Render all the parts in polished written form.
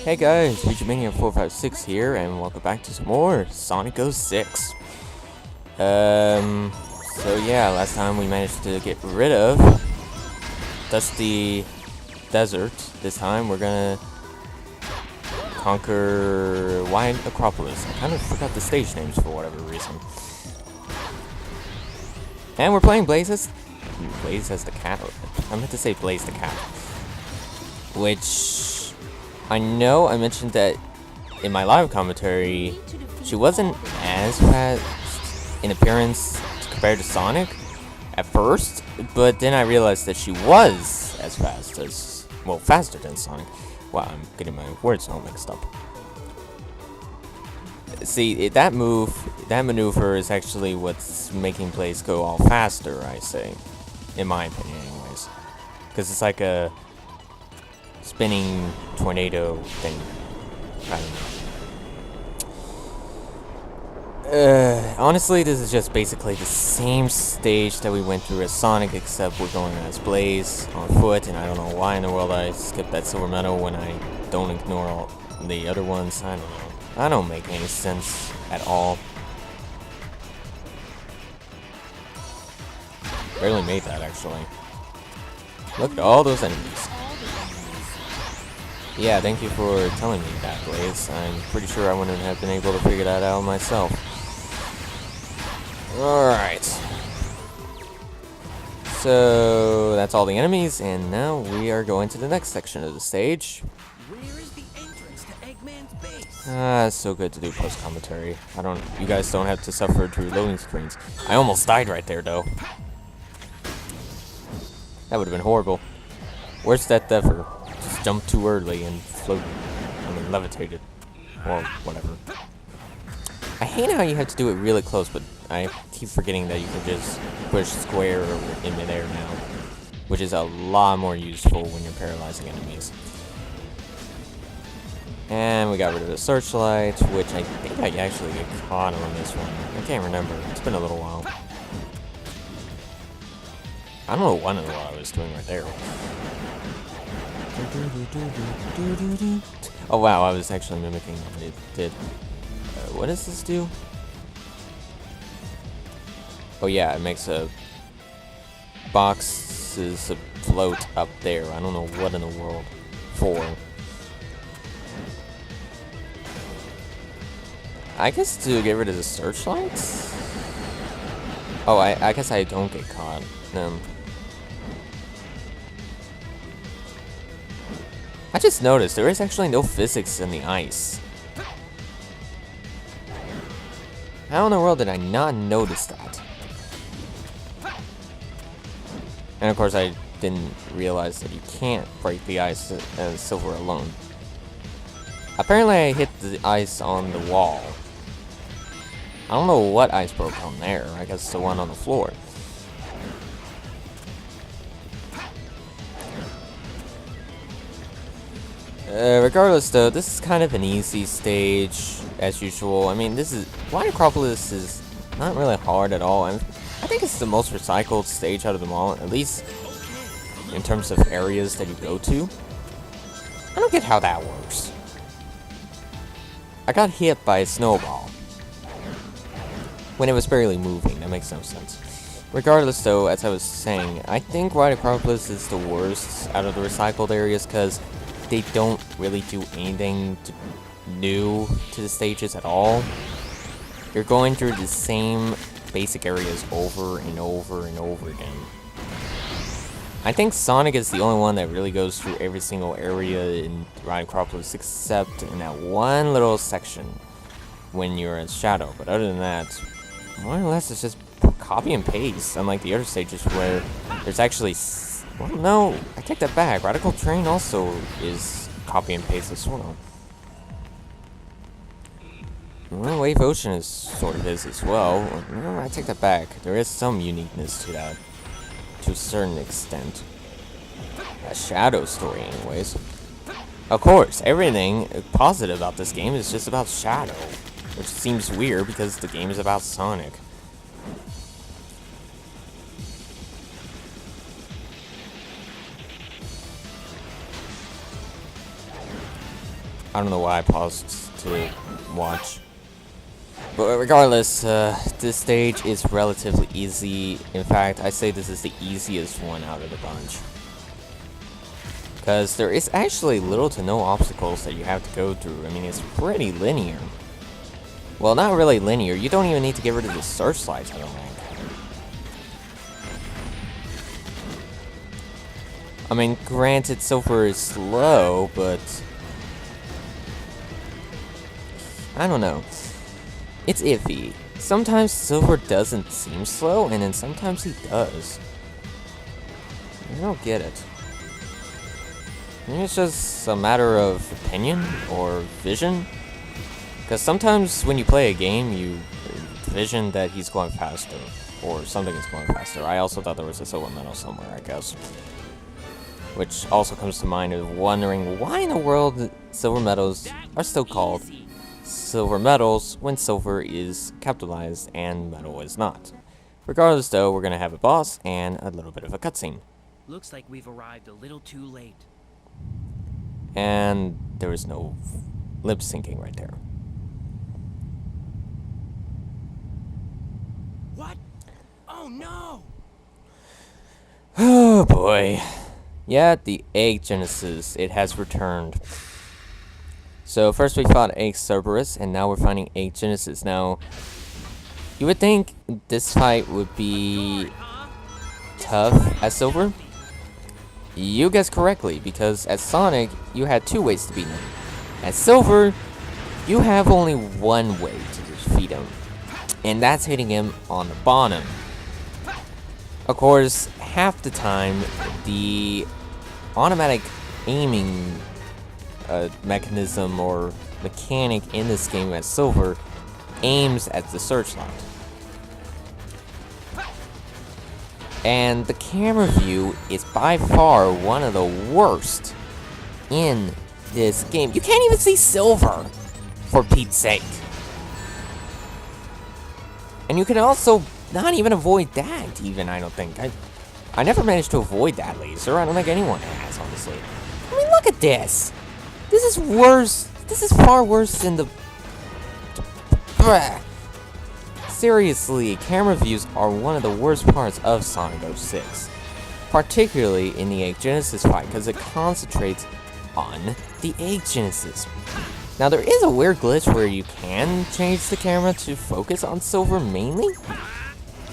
Hey guys, VGMania456 here, and welcome back to some more Sonic 06. So yeah, last time we managed to get rid of Dusty Desert. This time we're gonna conquer Wide Acropolis. I kind of forgot the stage names for whatever reason. And we're playing Blaze as the cat. I meant to say Blaze the cat. Which I know I mentioned that in my live commentary, she wasn't as fast in appearance compared to Sonic at first, but then I realized that she was as fast as, well, faster than Sonic. Wow, I'm getting my words all mixed up. See, that maneuver is actually what's making Blaze go all faster, I say. In my opinion, anyways. Because it's like a spinning tornado thing. I don't know. Honestly, this is just basically the same stage that we went through as Sonic, except we're going as Blaze on foot, and I don't know why in the world I skipped that silver medal when I don't ignore all the other ones. I don't know. That don't make any sense at all. Barely made that, actually. Look at all those enemies. Yeah, thank you for telling me that, Blaze. I'm pretty sure I wouldn't have been able to figure that out myself. Alright. So, that's all the enemies, and now we are going to the next section of the stage. Where is the entrance to Eggman's base? It's so good to do post-commentary. You guys don't have to suffer through loading screens. I almost died right there, though. That would have been horrible. Worst death ever. Just jumped too early and floated. I mean, levitated. Or whatever. I hate how you have to do it really close, but I keep forgetting that you can just push square in midair now. Which is a lot more useful when you're paralyzing enemies. And we got rid of the searchlight, which I think I actually get caught on this one. I can't remember. It's been a little while. I don't know what in the world I was doing right there. Oh wow, I was actually mimicking what it did. What does this do? Oh yeah, it makes boxes float up there. I don't know what in the world for. I guess to get rid of the searchlights? Oh, I guess I don't get caught. I just noticed there is actually no physics in the ice. How in the world did I not notice that? And of course I didn't realize that you can't break the ice as silver alone. Apparently I hit the ice on the wall. I don't know what ice broke on there. I guess the one on the floor. Regardless though, this is kind of an easy stage, as usual. I mean, Wide Acropolis is not really hard at all. I think it's the most recycled stage out of them all, at least in terms of areas that you go to. I don't get how that works. I got hit by a snowball when it was barely moving. That makes no sense. Regardless though, as I was saying, I think Wide Acropolis is the worst out of the recycled areas because they don't really do anything new to the stages at all. You're going through the same basic areas over and over and over again. I think Sonic is the only one that really goes through every single area in Wide Acropolis except in that one little section when you're in Shadow. But other than that, more or less it's just copy and paste, unlike the other stages where there's actually... Well, no, I take that back. Radical Train also is copy and paste as well. Well, Wave Ocean is sort of is as well. No, I take that back. There is some uniqueness to that, to a certain extent. A Shadow story, anyways. Of course, everything positive about this game is just about Shadow, which seems weird because the game is about Sonic. I don't know why I paused to watch. But regardless, this stage is relatively easy. In fact, I say this is the easiest one out of the bunch. Because there is actually little to no obstacles that you have to go through. I mean, it's pretty linear. Well, not really linear. You don't even need to get rid of the searchlights, I don't think. I mean, granted, Silver is slow, but I don't know. It's iffy. Sometimes Silver doesn't seem slow, and then sometimes he does. I don't get it. Maybe it's just a matter of opinion or vision. Because sometimes when you play a game, you vision that he's going faster, or something is going faster. I also thought there was a silver medal somewhere, I guess. Which also comes to mind of wondering why in the world silver medals are still called silver medals when silver is capitalized and medal is not. Regardless though, we're gonna have a boss and a little bit of a cutscene. Looks like we've arrived a little too late. And there is no lip syncing right there. What? Oh no! Oh boy. Yeah, the Egg Genesis, it has returned. So first we fought Egg Cerberus, and now we're fighting Egg Genesis. Now, you would think this fight would be tough as Silver. You guessed correctly, because as Sonic, you had two ways to beat him. As Silver, you have only one way to defeat him, and that's hitting him on the bottom. Of course, half the time, the automatic aiming mechanism or mechanic in this game as Silver aims at the searchlight. And the camera view is by far one of the worst in this game. You can't even see Silver, for Pete's sake. And you can also not even avoid that, even, I don't think. I never managed to avoid that laser. I don't think anyone has, honestly. I mean, look at this. This is worse. This is far worse than the... Seriously, camera views are one of the worst parts of Sonic 06. Particularly in the Egg Genesis fight, because it concentrates on the Egg Genesis. Now, there is a weird glitch where you can change the camera to focus on Silver mainly,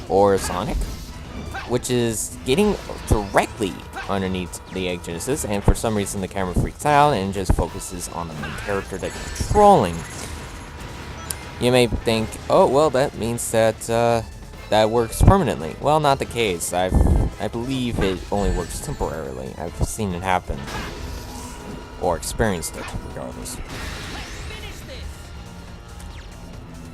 or Sonic, which is getting directly underneath the Egg Genesis, and for some reason the camera freaks out and just focuses on the main character that you're controlling. You may think, oh, well, that means that that works permanently. Well, not the case. I believe it only works temporarily. I've seen it happen, or experienced it, regardless.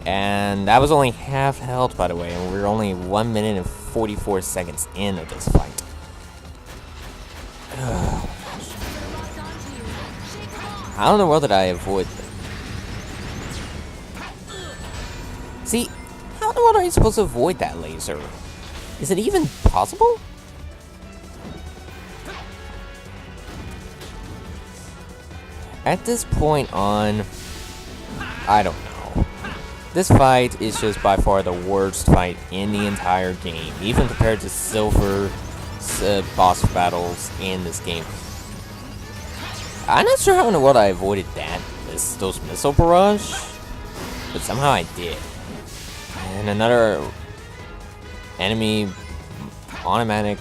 And that was only half health, by the way, and we're only 1 minute and 44 seconds in of this fight. How in the world did I avoid them? See, how in the world are you supposed to avoid that laser? Is it even possible? At this point on, I don't know. This fight is just by far the worst fight in the entire game, even compared to Silver boss battles in this game. I'm not sure how in the world I avoided those missile barrage, but somehow I did. And another enemy automatic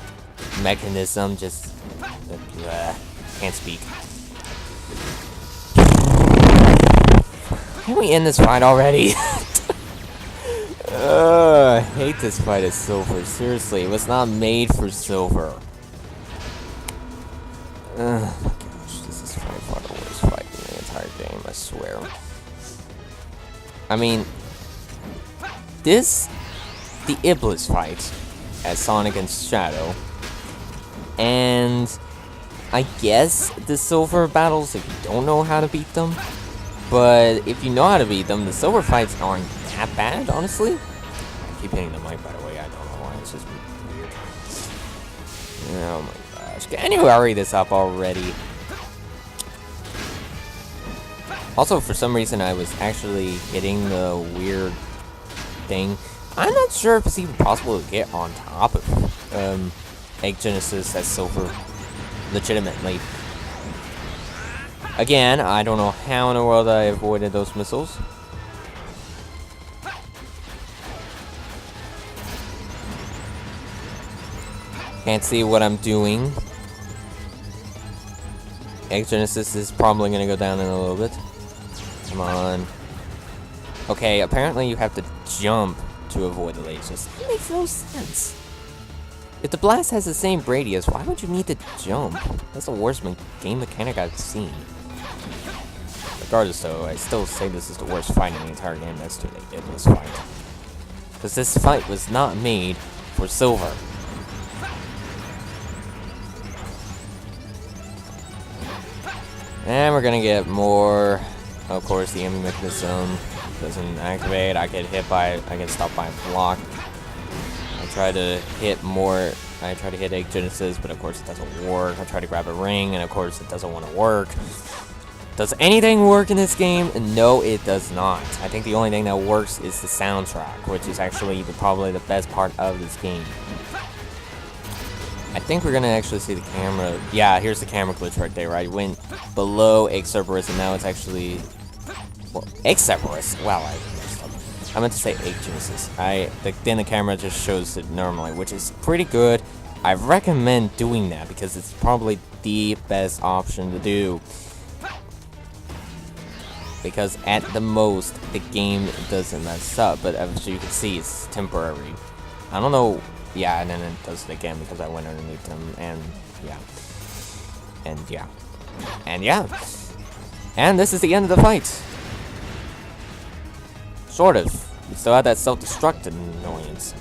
mechanism just can't speak. Can we end this fight already? I hate this fight as Silver. Seriously, it was not made for Silver. Oh my gosh, this is by far the worst fight in the entire game, I swear. I mean, the Iblis fight as Sonic and Shadow, and I guess the Silver battles if you don't know how to beat them. But if you know how to beat them, the Silver fights aren't that bad, honestly. I keep hitting the mic, by the way. I don't know why. It's just weird. Oh my gosh. Can you hurry this up already? Also, for some reason, I was actually hitting the weird thing. I'm not sure if it's even possible to get on top of Egg Genesis as Silver. Legitimately. Again, I don't know how in the world I avoided those missiles. Can't see what I'm doing. Egg Genesis is probably gonna go down in a little bit. Come on. Okay, apparently you have to jump to avoid the lasers. That makes no sense. If the blast has the same radius, why would you need to jump? That's the worst game mechanic I've seen. Regardless though, I still say this is the worst fight in the entire game. That's too late in this fight. Because this fight was not made for Silver. And we're gonna get more. Of course, the aiming mechanism doesn't activate. I get hit by. I get stopped by a block. I try to hit more. I try to hit Egg Genesis, but of course it doesn't work. I try to grab a ring, and of course it doesn't want to work. Does anything work in this game? No, it does not. I think the only thing that works is the soundtrack, which is actually probably the best part of this game. I think we're gonna actually see the camera. Yeah, here's the camera glitch right there. I went below Egg Cerberus, and now it's actually, well, Egg Cerberus. Wow, I meant to say Egg Genesis. Then the camera just shows it normally, which is pretty good. I recommend doing that because it's probably the best option to do. Because at the most, the game doesn't mess up, but as you can see, it's temporary. I don't know. Yeah, and then it does it again because I went underneath them, and yeah. And yeah. And yeah. And this is the end of the fight. Sort of. You still have that self-destruct annoyance.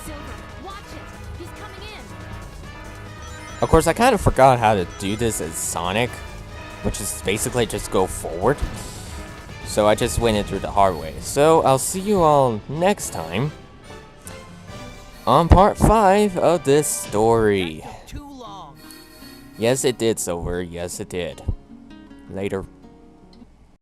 Silver, watch it. He's coming in. Of course, I kind of forgot how to do this as Sonic, which is basically just go forward. So I just went it through the hard way. So I'll see you all next time on part 5 of this story. Too long. Yes, it did, Silver. Yes, it did. Later.